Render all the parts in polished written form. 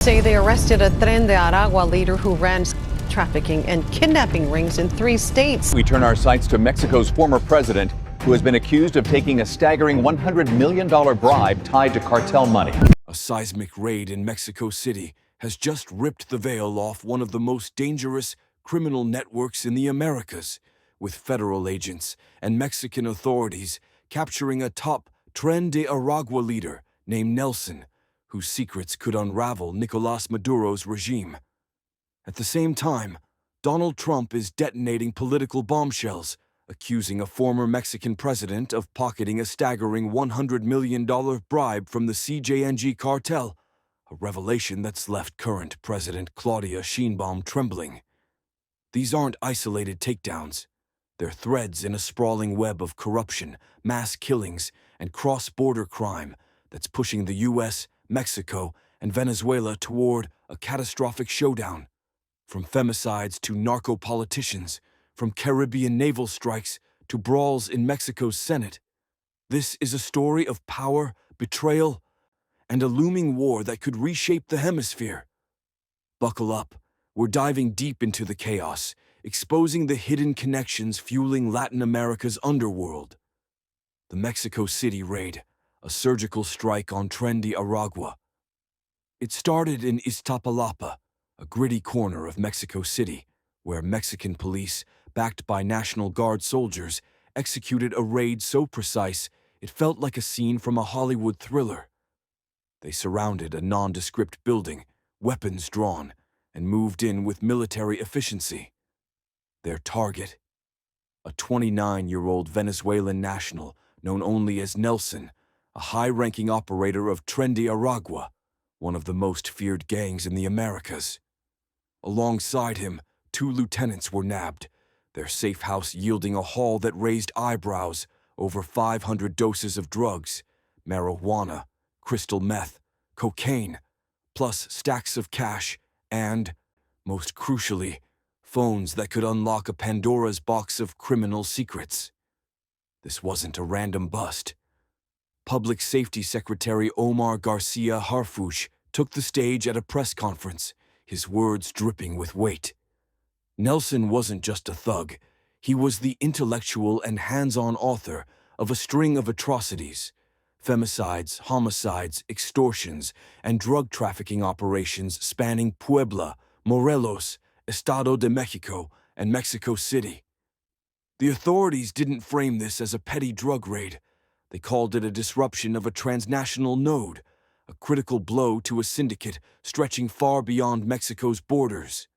Say they arrested a Tren de Aragua leader who ran trafficking and kidnapping rings in 3 states. We turn our sights to Mexico's former president, who has been accused of taking a staggering $100 million bribe tied to cartel money. A seismic raid in Mexico City has just ripped the veil off one of the most dangerous criminal networks in the Americas, with federal agents and Mexican authorities capturing a top Tren de Aragua leader named Nelson, whose secrets could unravel Nicolás Maduro's regime. At the same time, Donald Trump is detonating political bombshells, accusing a former Mexican president of pocketing a staggering $100 million bribe from the CJNG cartel, a revelation that's left current President Claudia Sheinbaum trembling. These aren't isolated takedowns. They're threads in a sprawling web of corruption, mass killings, and cross-border crime that's pushing the U.S., Mexico, and Venezuela toward a catastrophic showdown. From femicides to narco-politicians, from Caribbean naval strikes to brawls in Mexico's Senate, this is a story of power, betrayal, and a looming war that could reshape the hemisphere. Buckle up. We're diving deep into the chaos, exposing the hidden connections fueling Latin America's underworld. The Mexico City raid, a surgical strike on Tren de Aragua. It started in Iztapalapa, a gritty corner of Mexico City, where Mexican police, backed by National Guard soldiers, executed a raid so precise it felt like a scene from a Hollywood thriller. They surrounded a nondescript building, weapons drawn, and moved in with military efficiency. Their target? A 29-year-old Venezuelan national known only as Nelson, a high-ranking operator of Tren de Aragua, one of the most feared gangs in the Americas. Alongside him, 2 lieutenants were nabbed, their safe house yielding a haul that raised eyebrows: over 500 doses of drugs, marijuana, crystal meth, cocaine, plus stacks of cash and, most crucially, phones that could unlock a Pandora's box of criminal secrets. This wasn't a random bust. Public Safety Secretary Omar Garcia Harfuch took the stage at a press conference, his words dripping with weight. Nelson wasn't just a thug. He was the intellectual and hands-on author of a string of atrocities: femicides, homicides, extortions, and drug trafficking operations spanning Puebla, Morelos, Estado de Mexico, and Mexico City. The authorities didn't frame this as a petty drug raid. They called it a disruption of a transnational node, a critical blow to a syndicate stretching far beyond Mexico's borders.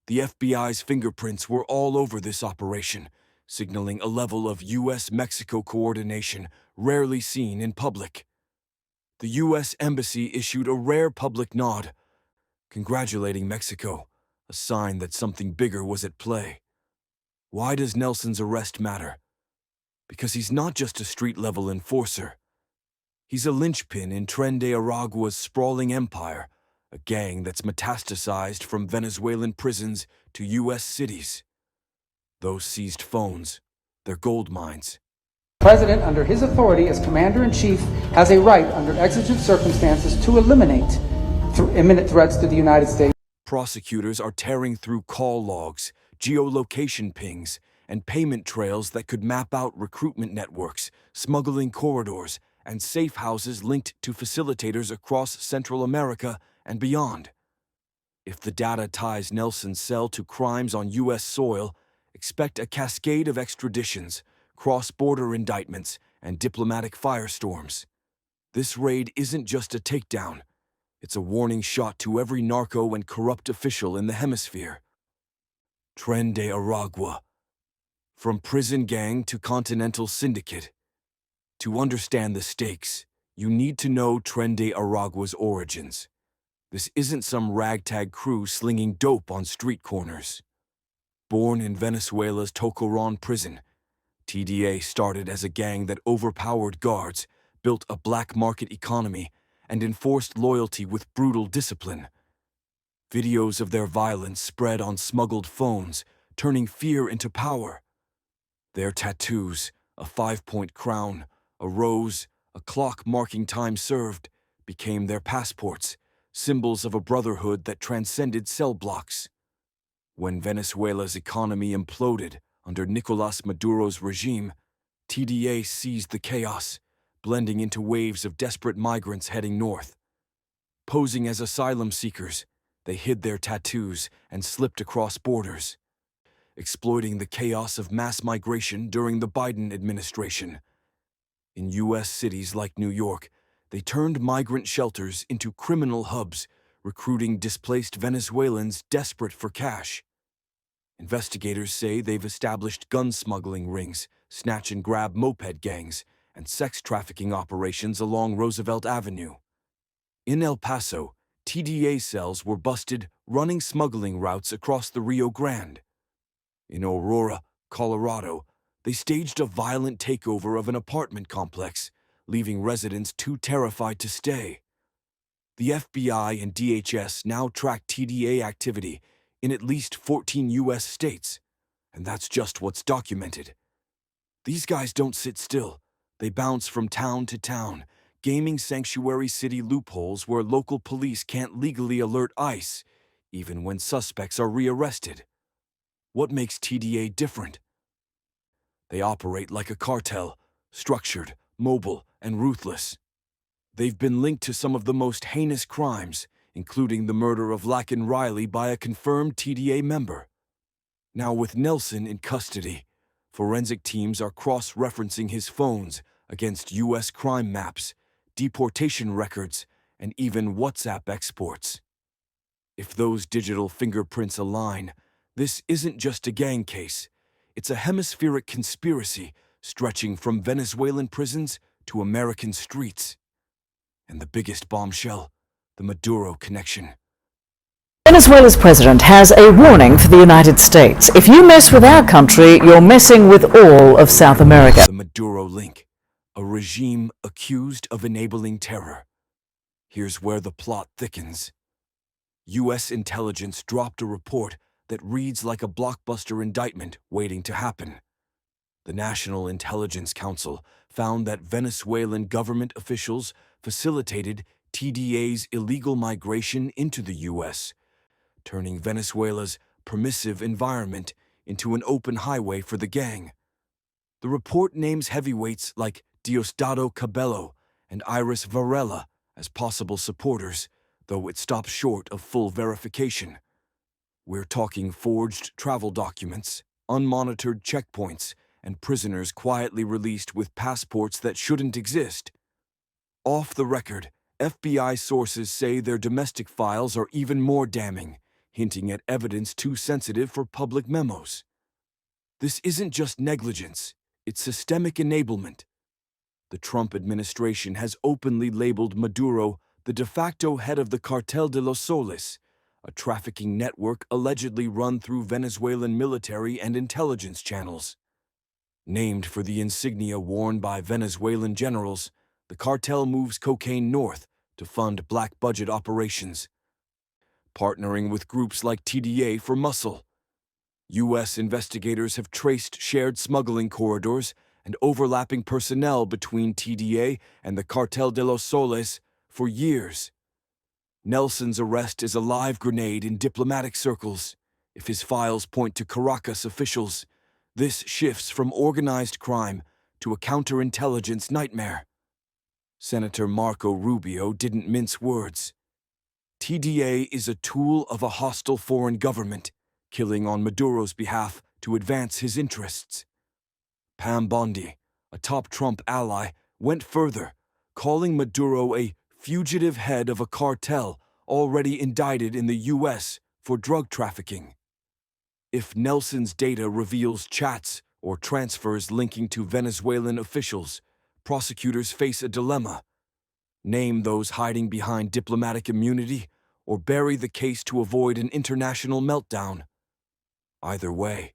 The FBI's fingerprints were all over this operation, signaling a level of U.S.-Mexico coordination rarely seen in public. The U.S. Embassy issued a rare public nod, congratulating Mexico, a sign that something bigger was at play. Why does Nelson's arrest matter? Because he's not just a street-level enforcer. He's a linchpin in Tren de Aragua's sprawling empire, a gang that's metastasized from Venezuelan prisons to U.S. cities. Those seized phones, they're gold mines. The President, under his authority as Commander-in-Chief, has a right, under exigent circumstances, to eliminate imminent threats to the United States. Prosecutors are tearing through call logs, geolocation pings, and payment trails that could map out recruitment networks, smuggling corridors, and safe houses linked to facilitators across Central America and beyond. If the data ties Nelson's cell to crimes on U.S. soil, expect a cascade of extraditions, cross-border indictments, and diplomatic firestorms. This raid isn't just a takedown. It's a warning shot to every narco and corrupt official in the hemisphere. Tren de Aragua. From prison gang to continental syndicate. To understand the stakes, you need to know Tren de Aragua's origins. This isn't some ragtag crew slinging dope on street corners. Born in Venezuela's Tocoron prison, TDA started as a gang that overpowered guards, built a black market economy, and enforced loyalty with brutal discipline. Videos of their violence spread on smuggled phones, turning fear into power. Their tattoos, a 5-point crown, a rose, a clock marking time served, became their passports, symbols of a brotherhood that transcended cell blocks. When Venezuela's economy imploded under Nicolás Maduro's regime, TDA seized the chaos, blending into waves of desperate migrants heading north. Posing as asylum seekers, they hid their tattoos and slipped across borders, exploiting the chaos of mass migration during the Biden administration. In U.S. cities like New York, they turned migrant shelters into criminal hubs, recruiting displaced Venezuelans desperate for cash. Investigators say they've established gun smuggling rings, snatch-and-grab moped gangs, and sex trafficking operations along Roosevelt Avenue. In El Paso, TDA cells were busted running smuggling routes across the Rio Grande. In Aurora, Colorado, they staged a violent takeover of an apartment complex, leaving residents too terrified to stay. The FBI and DHS now track TDA activity in at least 14 U.S. states, and that's just what's documented. These guys don't sit still. They bounce from town to town, gaming sanctuary city loopholes where local police can't legally alert ICE, even when suspects are rearrested. What makes TDA different? They operate like a cartel, structured, mobile, and ruthless. They've been linked to some of the most heinous crimes, including the murder of Laken Riley by a confirmed TDA member. Now with Nelson in custody, forensic teams are cross-referencing his phones against U.S. crime maps, deportation records, and even WhatsApp exports. If those digital fingerprints align, this isn't just a gang case. It's a hemispheric conspiracy stretching from Venezuelan prisons to American streets. And the biggest bombshell, the Maduro connection. Venezuela's president has a warning for the United States. If you mess with our country, you're messing with all of South America. The Maduro link, a regime accused of enabling terror. Here's where the plot thickens. U.S. intelligence dropped a report that reads like a blockbuster indictment waiting to happen. The National Intelligence Council found that Venezuelan government officials facilitated TDA's illegal migration into the U.S., turning Venezuela's permissive environment into an open highway for the gang. The report names heavyweights like Diosdado Cabello and Iris Varela as possible supporters, though it stops short of full verification. We're talking forged travel documents, unmonitored checkpoints, and prisoners quietly released with passports that shouldn't exist. Off the record, FBI sources say their domestic files are even more damning, hinting at evidence too sensitive for public memos. This isn't just negligence, it's systemic enablement. The Trump administration has openly labeled Maduro the de facto head of the Cartel de los Soles, a trafficking network allegedly run through Venezuelan military and intelligence channels. Named for the insignia worn by Venezuelan generals, the cartel moves cocaine north to fund black-budget operations, partnering with groups like TDA for muscle. U.S. investigators have traced shared smuggling corridors and overlapping personnel between TDA and the Cartel de los Soles for years. Nelson's arrest is a live grenade in diplomatic circles. If his files point to Caracas officials, this shifts from organized crime to a counterintelligence nightmare. Senator Marco Rubio didn't mince words. TDA is a tool of a hostile foreign government, killing on Maduro's behalf to advance his interests. Pam Bondi, a top Trump ally, went further, calling Maduro a fugitive head of a cartel already indicted in the U.S. for drug trafficking. If Nelson's data reveals chats or transfers linking to Venezuelan officials, prosecutors face a dilemma. Name those hiding behind diplomatic immunity or bury the case to avoid an international meltdown. Either way,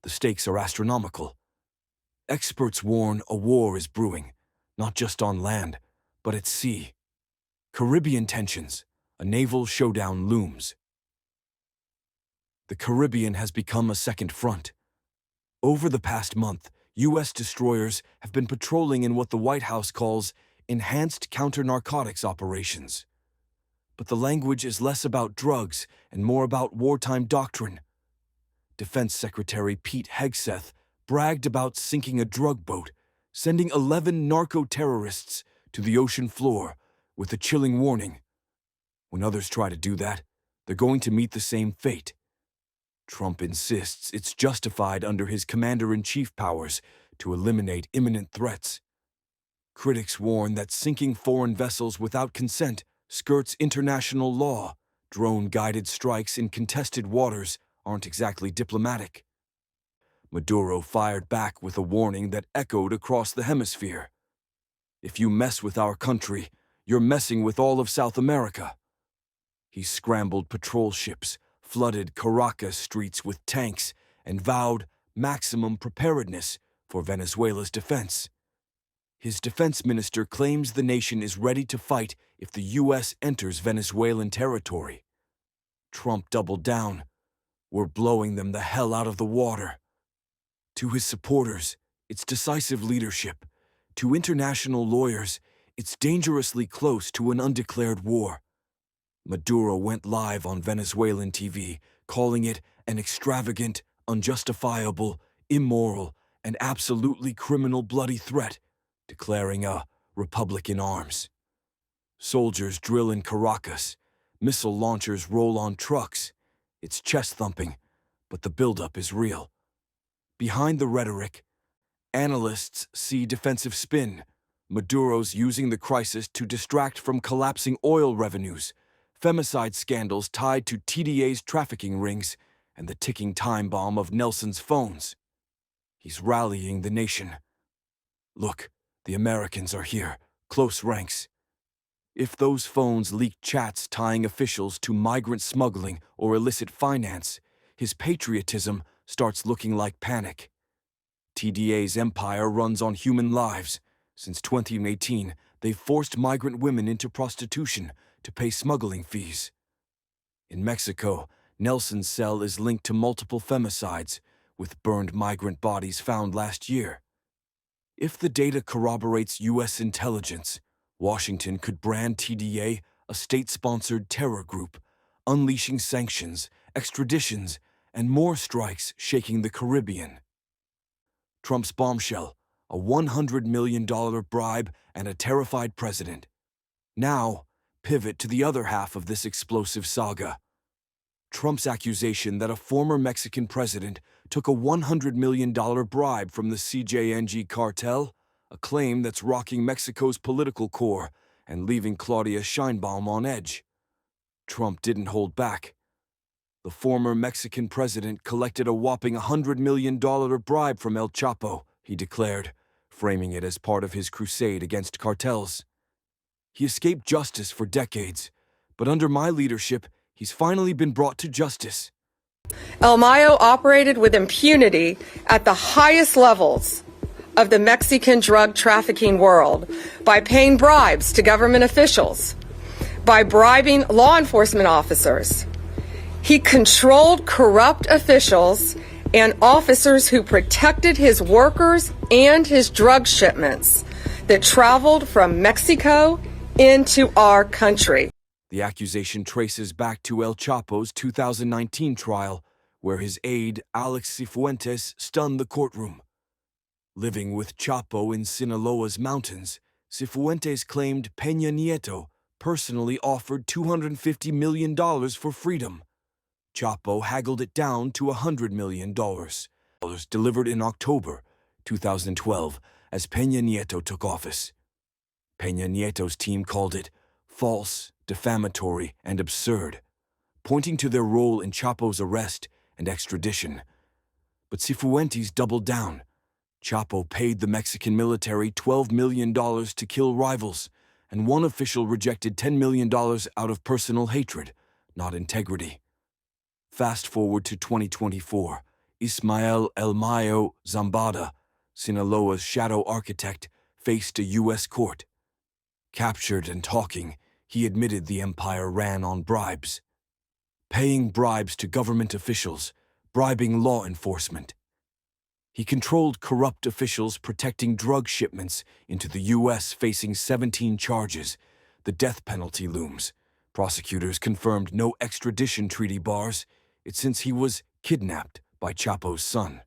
the stakes are astronomical. Experts warn a war is brewing, not just on land, but at sea. Caribbean tensions, a naval showdown looms. The Caribbean has become a second front. Over the past month, U.S. destroyers have been patrolling in what the White House calls enhanced counter-narcotics operations. But the language is less about drugs and more about wartime doctrine. Defense Secretary Pete Hegseth bragged about sinking a drug boat, sending 11 narco-terrorists to the ocean floor with a chilling warning. When others try to do that, they're going to meet the same fate. Trump insists it's justified under his commander-in-chief powers to eliminate imminent threats. Critics warn that sinking foreign vessels without consent skirts international law. Drone-guided strikes in contested waters aren't exactly diplomatic. Maduro fired back with a warning that echoed across the hemisphere. If you mess with our country, you're messing with all of South America. He scrambled patrol ships, flooded Caracas streets with tanks, and vowed maximum preparedness for Venezuela's defense. His defense minister claims the nation is ready to fight if the U.S. enters Venezuelan territory. Trump doubled down. We're blowing them the hell out of the water. To his supporters, it's decisive leadership. To international lawyers, it's dangerously close to an undeclared war. Maduro went live on Venezuelan TV, calling it an extravagant, unjustifiable, immoral, and absolutely criminal bloody threat, declaring a republic in arms. Soldiers drill in Caracas. Missile launchers roll on trucks. It's chest-thumping, but the buildup is real. Behind the rhetoric, analysts see defensive spin. Maduro's using the crisis to distract from collapsing oil revenues, femicide scandals tied to TDA's trafficking rings, and the ticking time bomb of Nelson's phones. He's rallying the nation. Look, the Americans are here, close ranks. If those phones leak chats tying officials to migrant smuggling or illicit finance, his patriotism starts looking like panic. TDA's empire runs on human lives. Since 2018, they've forced migrant women into prostitution to pay smuggling fees. In Mexico, Nelson's cell is linked to multiple femicides, with burned migrant bodies found last year. If the data corroborates U.S. intelligence, Washington could brand TDA a state-sponsored terror group, unleashing sanctions, extraditions, and more strikes shaking the Caribbean. Trump's bombshell, a $100 million bribe and a terrified president. Now, pivot to the other half of this explosive saga. Trump's accusation that a former Mexican president took a $100 million bribe from the CJNG cartel, a claim that's rocking Mexico's political core and leaving Claudia Sheinbaum on edge. Trump didn't hold back. The former Mexican president collected a whopping $100 million bribe from El Chapo, he declared, framing it as part of his crusade against cartels. He escaped justice for decades, but under my leadership, he's finally been brought to justice. El Mayo operated with impunity at the highest levels of the Mexican drug trafficking world by paying bribes to government officials, by bribing law enforcement officers. He controlled corrupt officials and officers who protected his workers and his drug shipments that traveled from Mexico into our country. The accusation traces back to El Chapo's 2019 trial, where his aide, Alex Cifuentes, stunned the courtroom. Living with Chapo in Sinaloa's mountains, Cifuentes claimed Peña Nieto personally offered $250 million for freedom. Chapo haggled it down to $100 million, delivered in October 2012 as Peña Nieto took office. Peña Nieto's team called it false, defamatory, and absurd, pointing to their role in Chapo's arrest and extradition. But Cifuentes doubled down. Chapo paid the Mexican military $12 million to kill rivals, and one official rejected $10 million out of personal hatred, not integrity. Fast forward to 2024, Ismael El Mayo Zambada, Sinaloa's shadow architect, faced a U.S. court. Captured and talking, he admitted the empire ran on bribes. Paying bribes to government officials, bribing law enforcement. He controlled corrupt officials protecting drug shipments into the U.S. facing 17 charges. The death penalty looms. Prosecutors confirmed no extradition treaty bars it since he was kidnapped by Chapo's son.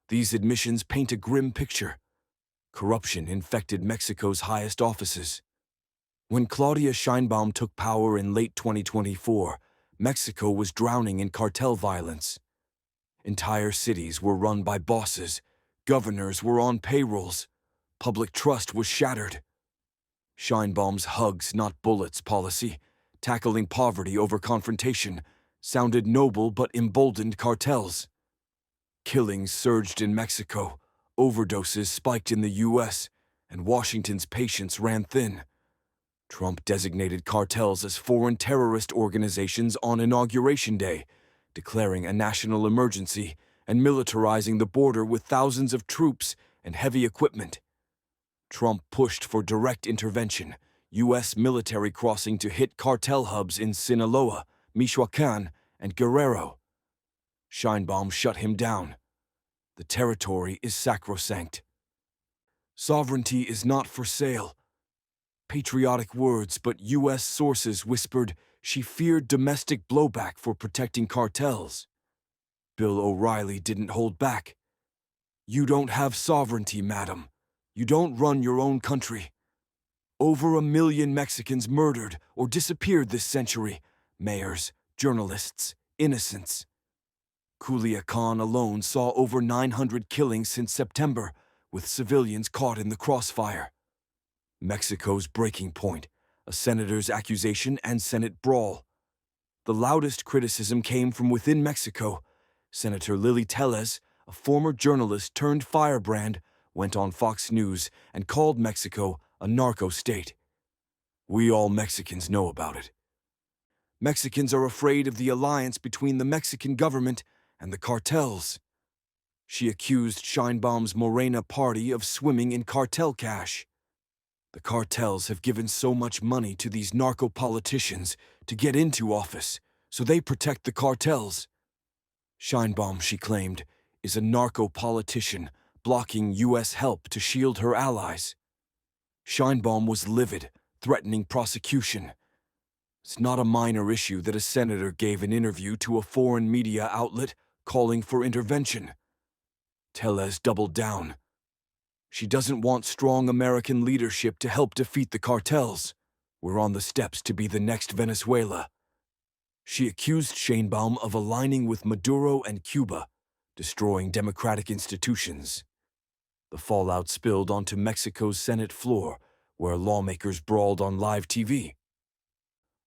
These admissions paint a grim picture. Corruption infected Mexico's highest offices. When Claudia Sheinbaum took power in late 2024, Mexico was drowning in cartel violence. Entire cities were run by bosses, governors were on payrolls, public trust was shattered. Sheinbaum's hugs, not bullets policy, tackling poverty over confrontation, sounded noble but emboldened cartels. Killings surged in Mexico, overdoses spiked in the U.S., and Washington's patience ran thin. Trump designated cartels as foreign terrorist organizations on Inauguration Day, declaring a national emergency and militarizing the border with thousands of troops and heavy equipment. Trump pushed for direct intervention, U.S. military crossing to hit cartel hubs in Sinaloa, Michoacán, and Guerrero. Sheinbaum shut him down. The territory is sacrosanct. Sovereignty is not for sale. Patriotic words, but U.S. sources whispered she feared domestic blowback for protecting cartels. Bill O'Reilly didn't hold back. You don't have sovereignty, madam. You don't run your own country. Over 1 million Mexicans murdered or disappeared this century. Mayors, journalists, innocents. Culiacan alone saw over 900 killings since September, with civilians caught in the crossfire. Mexico's breaking point, a senator's accusation and Senate brawl. The loudest criticism came from within Mexico. Senator Lily Tellez, a former journalist turned firebrand, went on Fox News and called Mexico a narco state. We all Mexicans know about it. Mexicans are afraid of the alliance between the Mexican government and the cartels. She accused Sheinbaum's Morena party of swimming in cartel cash. The cartels have given so much money to these narco politicians to get into office, so they protect the cartels. Sheinbaum, she claimed, is a narco politician blocking U.S. help to shield her allies. Sheinbaum was livid, threatening prosecution. It's not a minor issue that a senator gave an interview to a foreign media outlet calling for intervention. Tellez doubled down. She doesn't want strong American leadership to help defeat the cartels. We're on the steps to be the next Venezuela. She accused Sheinbaum of aligning with Maduro and Cuba, destroying democratic institutions. The fallout spilled onto Mexico's Senate floor, where lawmakers brawled on live TV.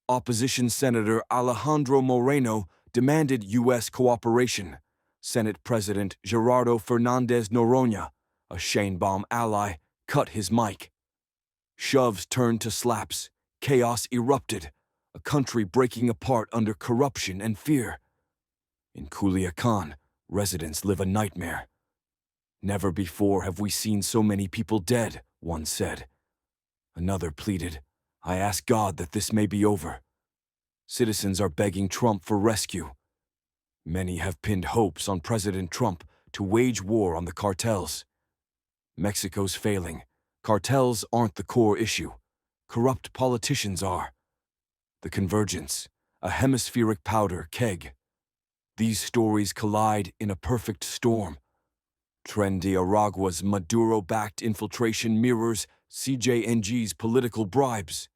Opposition Senator Alejandro Moreno demanded U.S. cooperation. Senate President Gerardo Fernandez Noroña, a Sheinbaum ally, cut his mic. Shoves turned to slaps. Chaos erupted, a country breaking apart under corruption and fear. In Culiacan, residents live a nightmare. Never before have we seen so many people dead, one said. Another pleaded, I ask God that this may be over. Citizens are begging Trump for rescue. Many have pinned hopes on President Trump to wage war on the cartels. Mexico's failing. Cartels aren't the core issue. Corrupt politicians are. The convergence, a hemispheric powder keg. These stories collide in a perfect storm. Tren de Aragua's Maduro-backed infiltration mirrors CJNG's political bribes.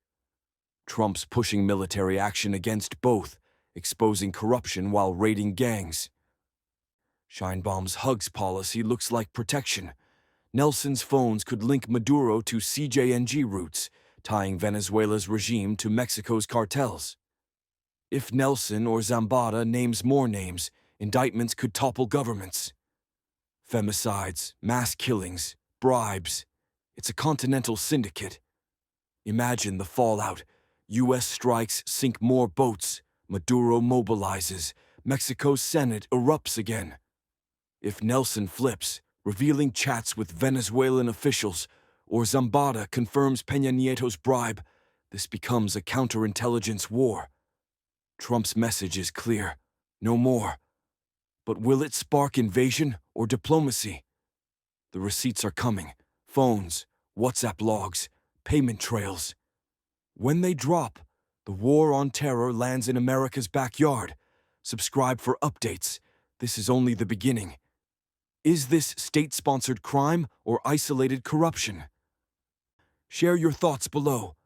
Trump's pushing military action against both, exposing corruption while raiding gangs. Sheinbaum's hugs policy looks like protection. Nelson's phones could link Maduro to CJNG routes, tying Venezuela's regime to Mexico's cartels. If Nelson or Zambada names more names, indictments could topple governments. Femicides, mass killings, bribes. It's a continental syndicate. Imagine the fallout. U.S. strikes sink more boats. Maduro mobilizes. Mexico's Senate erupts again. If Nelson flips, revealing chats with Venezuelan officials, or Zambada confirms Peña Nieto's bribe, this becomes a counterintelligence war. Trump's message is clear. No more. But will it spark invasion or diplomacy? The receipts are coming. Phones, WhatsApp logs, payment trails. When they drop, The war on terror lands in America's backyard. Subscribe for updates. This is only the beginning. Is this state-sponsored crime or isolated corruption? Share your thoughts below.